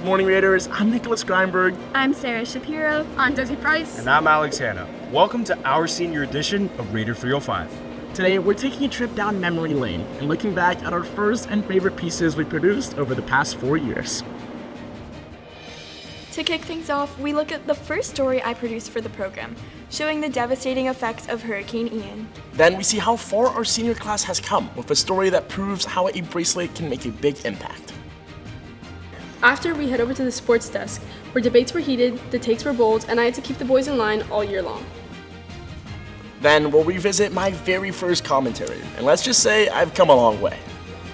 Good morning, Raiders. I'm Nicholas Greinberg. I'm Sarah Shapiro. I'm Desi Price. And I'm Alex Hanna. Welcome to our senior edition of Raider305. Today, we're taking a trip down memory lane and looking back at our first and favorite pieces we produced over the past 4 years. To kick things off, we look at the first story I produced for the program, showing the devastating effects of Hurricane Ian. Then we see how far our senior class has come with a story that proves how a bracelet can make a big impact. After, we head over to the sports desk, where debates were heated, the takes were bold, and I had to keep the boys in line all year long. Then we'll revisit my very first commentary, and let's just say I've come a long way.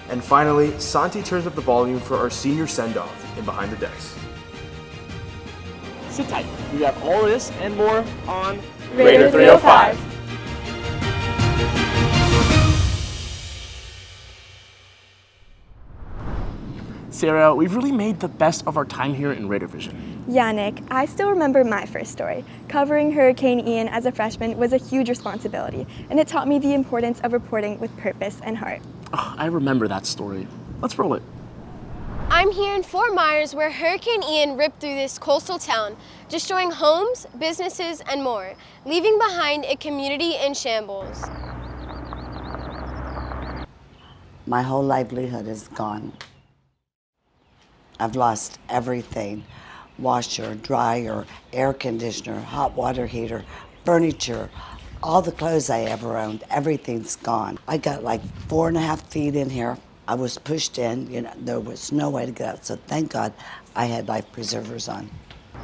And finally, Santi turns up the volume for our senior send-off in Behind the Decks. Sit tight. We have all of this and more on Raider305. Sarah, we've really made the best of our time here in Raider Vision. Yeah, Nick, I still remember my first story. Covering Hurricane Ian as a freshman was a huge responsibility, and it taught me the importance of reporting with purpose and heart. Oh, I remember that story. Let's roll it. I'm here in Fort Myers where Hurricane Ian ripped through this coastal town, destroying homes, businesses, and more, leaving behind a community in shambles. My whole livelihood is gone. I've lost everything. Washer, dryer, air conditioner, hot water heater, furniture, all the clothes I ever owned, everything's gone. I got like 4.5 feet in here. I was pushed in, there was no way to get out, so thank God I had life preservers on.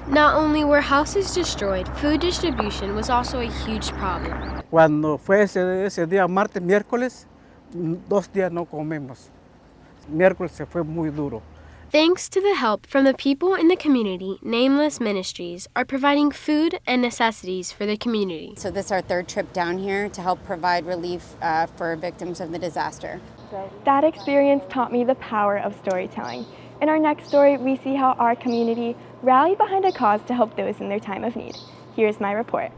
Not only were houses destroyed, food distribution was also a huge problem. Cuando fue ese día, martes, miércoles, 2 días no comemos. Miércoles se fue muy duro. Thanks to the help from the people in the community, Nameless Ministries are providing food and necessities for the community. So this is our third trip down here to help provide relief for victims of the disaster. That experience taught me the power of storytelling. In our next story, we see how our community rallied behind a cause to help those in their time of need. Here's my report.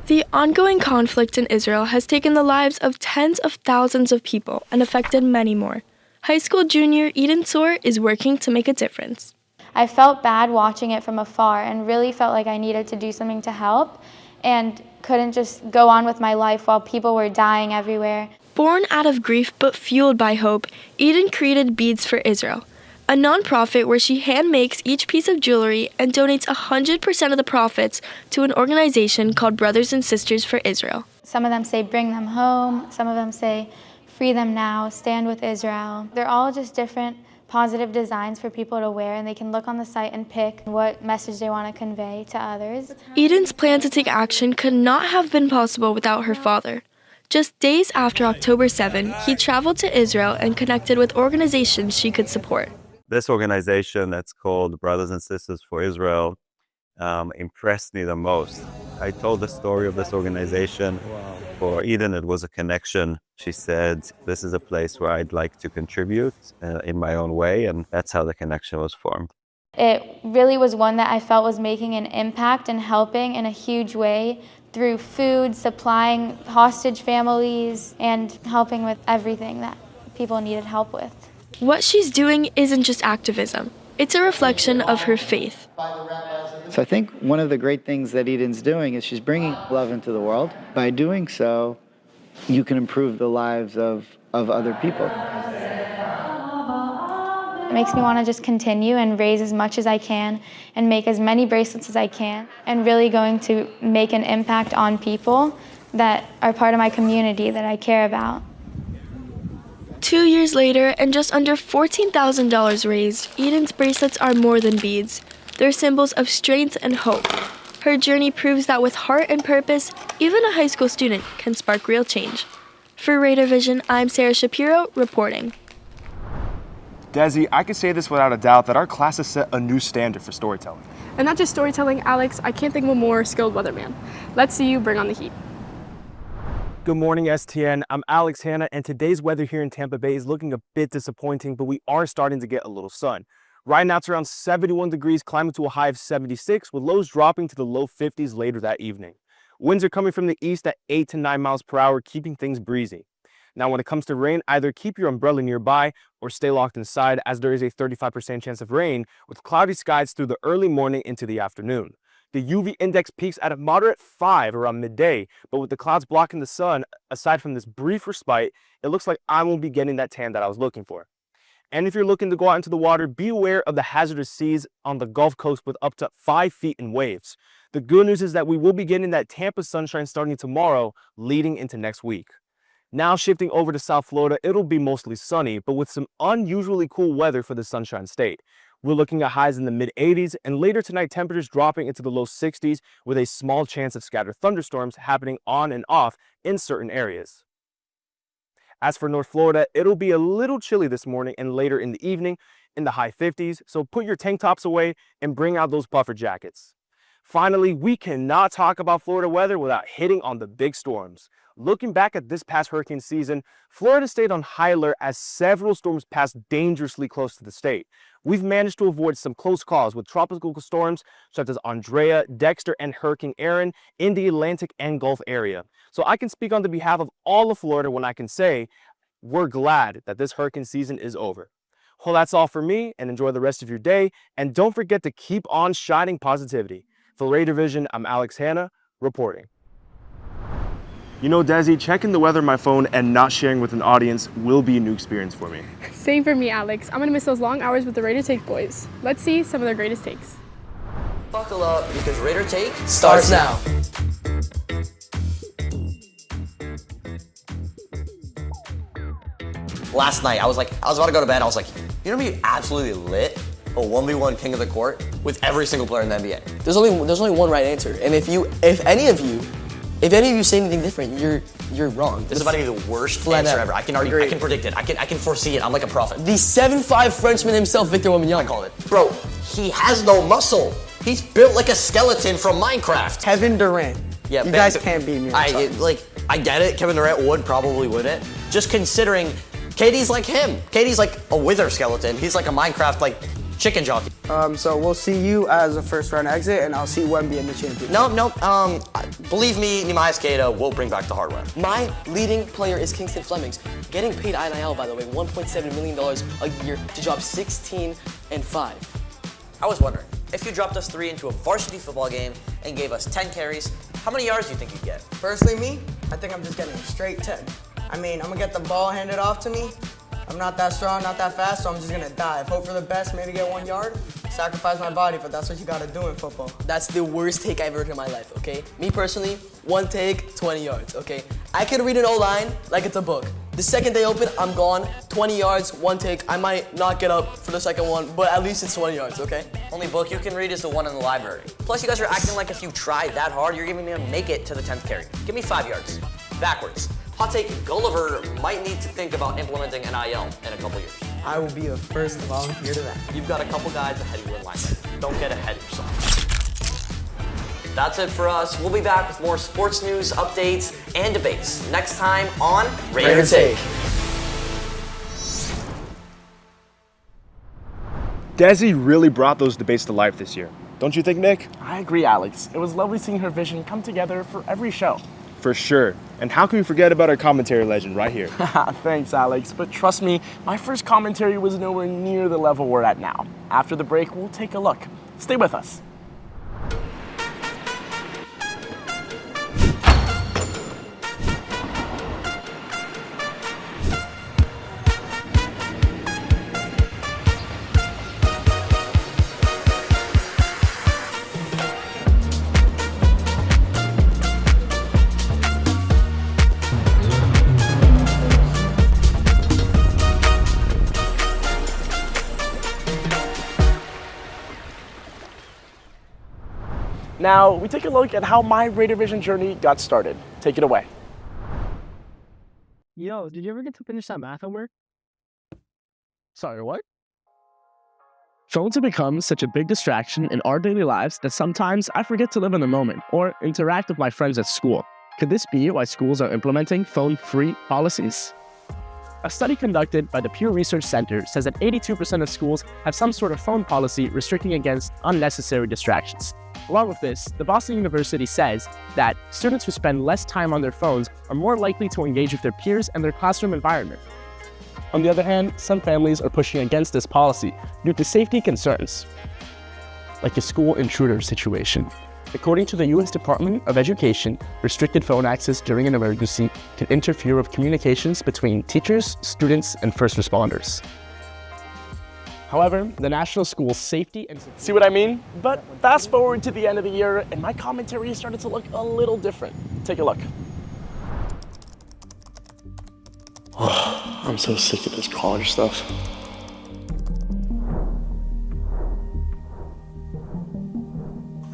The ongoing conflict in Israel has taken the lives of tens of thousands of people and affected many more. High school junior Eden Soar is working to make a difference. I felt bad watching it from afar and really felt like I needed to do something to help and couldn't just go on with my life while people were dying everywhere. Born out of grief but fueled by hope, Eden created Beads for Israel, a nonprofit where she hand makes each piece of jewelry and donates 100% of the profits to an organization called Brothers and Sisters for Israel. Some of them say bring them home, some of them say free them now, stand with Israel. They're all just different positive designs for people to wear, and they can look on the site and pick what message they want to convey to others. Eden's plan to take action could not have been possible without her father. Just days after October 7, he traveled to Israel and connected with organizations she could support. This organization that's called Brothers and Sisters for Israel impressed me the most. I told the story of this organization. For Eden, it was a connection. She said, this is a place where I'd like to contribute in my own way, and that's how the connection was formed. It really was one that I felt was making an impact and helping in a huge way through food, supplying hostage families, and helping with everything that people needed help with. What she's doing isn't just activism. It's a reflection of her faith. So I think one of the great things that Eden's doing is she's bringing love into the world. By doing so, you can improve the lives of other people. It makes me want to just continue and raise as much as I can and make as many bracelets as I can, and really going to make an impact on people that are part of my community that I care about. 2 years later, and just under $14,000 raised, Eden's bracelets are more than beads. They're symbols of strength and hope. Her journey proves that with heart and purpose, even a high school student can spark real change. For Raider Vision, I'm Sarah Shapiro, reporting. Desi, I can say this without a doubt that our class has set a new standard for storytelling. And not just storytelling, Alex, I can't think of a more skilled weatherman. Let's see you bring on the heat. Good morning, STN. I'm Alex Hanna, and today's weather here in Tampa Bay is looking a bit disappointing, but we are starting to get a little sun. Right now, it's around 71 degrees, climbing to a high of 76, with lows dropping to the low 50s later that evening. Winds are coming from the east at 8 to 9 miles per hour, keeping things breezy. Now, when it comes to rain, either keep your umbrella nearby or stay locked inside, as there is a 35% chance of rain with cloudy skies through the early morning into the afternoon. The UV index peaks at a moderate 5 around midday, but with the clouds blocking the sun, aside from this brief respite, it looks like I won't be getting that tan that I was looking for. And if you're looking to go out into the water, be aware of the hazardous seas on the Gulf Coast with up to 5 feet in waves. The good news is that we will be getting that Tampa sunshine starting tomorrow, leading into next week. Now shifting over to South Florida, it'll be mostly sunny, but with some unusually cool weather for the Sunshine State. We're looking at highs in the mid-80s, and later tonight temperatures dropping into the low 60s with a small chance of scattered thunderstorms happening on and off in certain areas. As for North Florida, it'll be a little chilly this morning and later in the evening in the high 50s, so put your tank tops away and bring out those puffer jackets. Finally, we cannot talk about Florida weather without hitting on the big storms. Looking back at this past hurricane season, Florida stayed on high alert as several storms passed dangerously close to the state. We've managed to avoid some close calls with tropical storms such as Andrea, Dexter, and Hurricane Aaron in the Atlantic and Gulf area. So I can speak on the behalf of all of Florida when I can say we're glad that this hurricane season is over. Well, that's all for me, and enjoy the rest of your day. And don't forget to keep on shining positivity. For Raider Vision, I'm Alex Hanna, reporting. You know, Desi, checking the weather on my phone and not sharing with an audience will be a new experience for me. Same for me, Alex. I'm gonna miss those long hours with the Raider Take boys. Let's see some of their greatest takes. Buckle up because Raider Take starts now. Last night, I was about to go to bed. I was like, you know, be absolutely lit a 1v1 king of the court with every single player in the NBA. There's only one right answer, and if any of you say anything different, you're wrong. This is about to be the worst answer ever. I can predict it. I can foresee it. I'm like a prophet. The 7'5" Frenchman himself, Victor Wembanyama. I call it. Bro, he has no muscle. He's built like a skeleton from Minecraft. Kevin Durant. Yeah, you guys can't beat me. I get it. Kevin Durant would probably win it. Just considering KD's like him. KD's like a wither skeleton. He's like a Minecraft chicken jockey. So we'll see you as a first round exit, and I'll see Wemby in the championship. No. Believe me, Nehemiah Skata will bring back the hardware. My leading player is Kingston Flemings, getting paid NIL, by the way, $1.7 million a year to drop 16 and 5. I was wondering, if you dropped us 3 into a varsity football game and gave us 10 carries, how many yards do you think you'd get? Personally, me, I think I'm just getting a straight 10. I mean, I'm gonna get the ball handed off to me. I'm not that strong, not that fast, so I'm just gonna dive. Hope for the best, maybe get 1 yard, sacrifice my body, but that's what you gotta do in football. That's the worst take I've ever heard in my life, okay? Me personally, 1 take, 20 yards, okay? I can read an O-line like it's a book. The second they open, I'm gone. 20 yards, 1 take. I might not get up for the second one, but at least it's 20 yards, okay? Only book you can read is the one in the library. Plus, you guys are acting like if you tried that hard, you're even gonna make it to the 10th carry. Give me 5 yards. Backwards. Hot take, Gulliver might need to think about implementing NIL in a couple years. I will be the first to volunteer to that. You've got a couple guys ahead of you in line. Don't get ahead of yourself. That's it for us. We'll be back with more sports news, updates, and debates next time on Raider Take. Desi really brought those debates to life this year. Don't you think, Nick? I agree, Alex. It was lovely seeing her vision come together for every show. For sure. And how can we forget about our commentary legend right here? Thanks, Alex. But trust me, my first commentary was nowhere near the level we're at now. After the break, we'll take a look. Stay with us. Now, we take a look at how my Raider Vision journey got started. Take it away. Yo, did you ever get to finish that math homework? Sorry, what? Phones have become such a big distraction in our daily lives that sometimes I forget to live in the moment or interact with my friends at school. Could this be why schools are implementing phone-free policies? A study conducted by the Pew Research Center says that 82% of schools have some sort of phone policy restricting against unnecessary distractions. Along with this, the Boston University says that students who spend less time on their phones are more likely to engage with their peers and their classroom environment. On the other hand, some families are pushing against this policy due to safety concerns, like a school intruder situation. According to the U.S. Department of Education, restricted phone access during an emergency can interfere with communications between teachers, students, and first responders. However, the National School Safety and... See what I mean? But fast forward to the end of the year, and my commentary started to look a little different. Take a look. I'm so sick of this college stuff.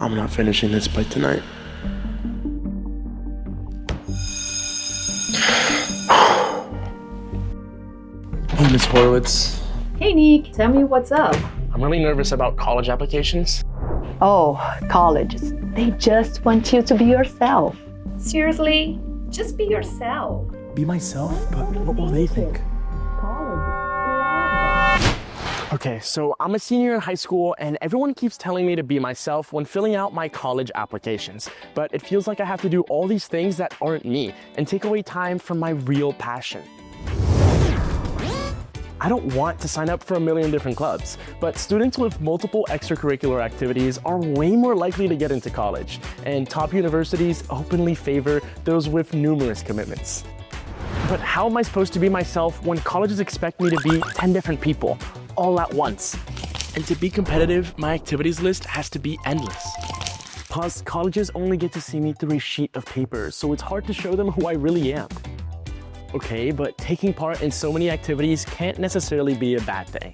I'm not finishing this by tonight. Hey, Miss Horowitz. Hey Nick, tell me what's up. I'm really nervous about college applications. Oh, colleges. They just want you to be yourself. Seriously? Just be yourself. Be myself, but what will they think? Okay, so I'm a senior in high school and everyone keeps telling me to be myself when filling out my college applications. But it feels like I have to do all these things that aren't me and take away time from my real passion. I don't want to sign up for a million different clubs, but students with multiple extracurricular activities are way more likely to get into college, and top universities openly favor those with numerous commitments. But how am I supposed to be myself when colleges expect me to be 10 different people, all at once? And to be competitive, my activities list has to be endless. Plus, colleges only get to see me through a sheet of paper, so it's hard to show them who I really am. Okay, but taking part in so many activities can't necessarily be a bad thing.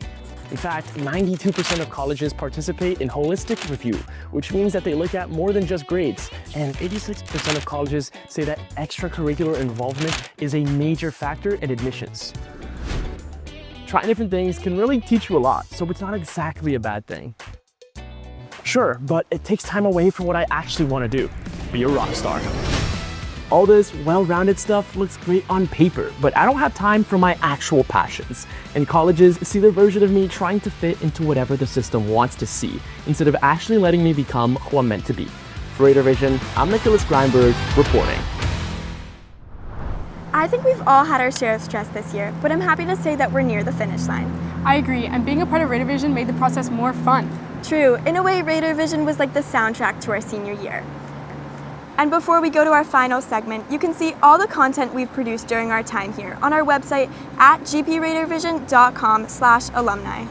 In fact, 92% of colleges participate in holistic review, which means that they look at more than just grades. And 86% of colleges say that extracurricular involvement is a major factor in admissions. Trying different things can really teach you a lot, so it's not exactly a bad thing. Sure, but it takes time away from what I actually want to do, be a rock star. All this well-rounded stuff looks great on paper, but I don't have time for my actual passions. And colleges see their version of me trying to fit into whatever the system wants to see, instead of actually letting me become who I'm meant to be. For Raider Vision, I'm Nicholas Greinberg, reporting. I think we've all had our share of stress this year, but I'm happy to say that we're near the finish line. I agree, and being a part of Raider Vision made the process more fun. True, in a way, Raider Vision was like the soundtrack to our senior year. And before we go to our final segment, you can see all the content we've produced during our time here on our website at gpraidervision.com/alumni.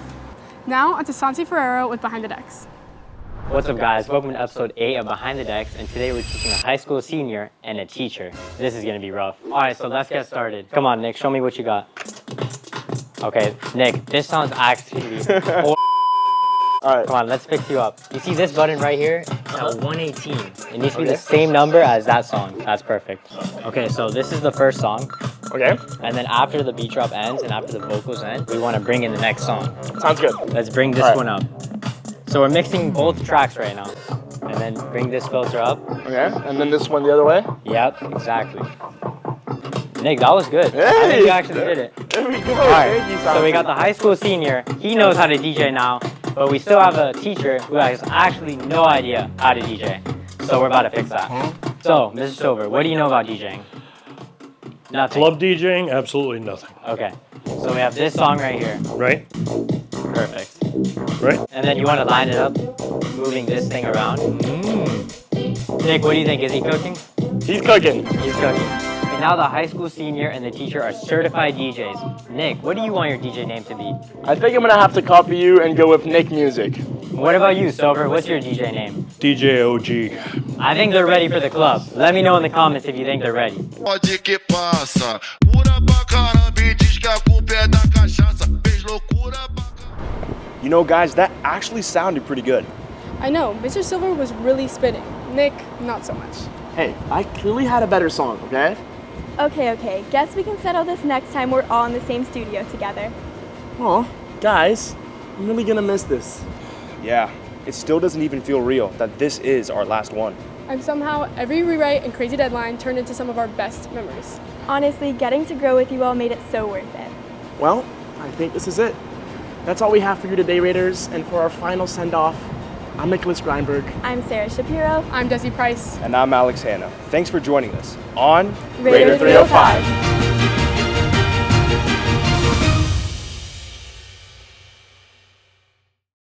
Now onto Santi Ferrero with Behind the Decks. What's up guys, welcome to episode 8 of Behind the Decks, and today we're teaching a high school senior and a teacher. This is gonna be rough. Alright, so let's get started. Come on Nick, show me what you got. Okay, Nick, this sounds actually Alright. Come on, let's fix you up. You see this button right here? It's at 118. It needs to be the same number as that song. That's perfect. Okay, so this is the first song. Okay. And then after the beat drop ends and after the vocals end, we want to bring in the next song. Sounds good. Let's bring this one up. So we're mixing both tracks right now. And then bring this filter up. Okay, and then this one the other way? Yep, exactly. Nick, that was good. Hey, I think you actually did it. There we go. Alright, so we got the high school senior. He knows how to DJ now. But we still have a teacher who has actually no idea how to DJ. So we're about to fix that. So, Mr. Silver, what do you know about DJing? Nothing. Club DJing? Absolutely nothing. Okay. So we have this song right here. Right. Perfect. Right. And then you want to line it up, moving this thing around. Nick, what do you think? Is he cooking? He's cooking. He's cooking. And now the high school senior and the teacher are certified DJs. Nick, what do you want your DJ name to be? I think I'm gonna have to copy you and go with Nick Music. What about you, Silver? What's your DJ name? DJ OG. I think they're ready for the club. Let me know in the comments if you think they're ready. You know guys, that actually sounded pretty good. I know, Mr. Silver was really spitting. Nick, not so much. Hey, I clearly had a better song, okay? Okay, guess we can settle this next time we're all in the same studio together. Aw, guys, I'm really gonna miss this. Yeah, it still doesn't even feel real that this is our last one. And somehow, every rewrite and crazy deadline turned into some of our best memories. Honestly, getting to grow with you all made it so worth it. Well, I think this is it. That's all we have for you today, Raiders, and for our final send-off, I'm Nicholas Greinberg. I'm Sarah Shapiro. I'm Desi Price. And I'm Alex Hanna. Thanks for joining us on Raider 305.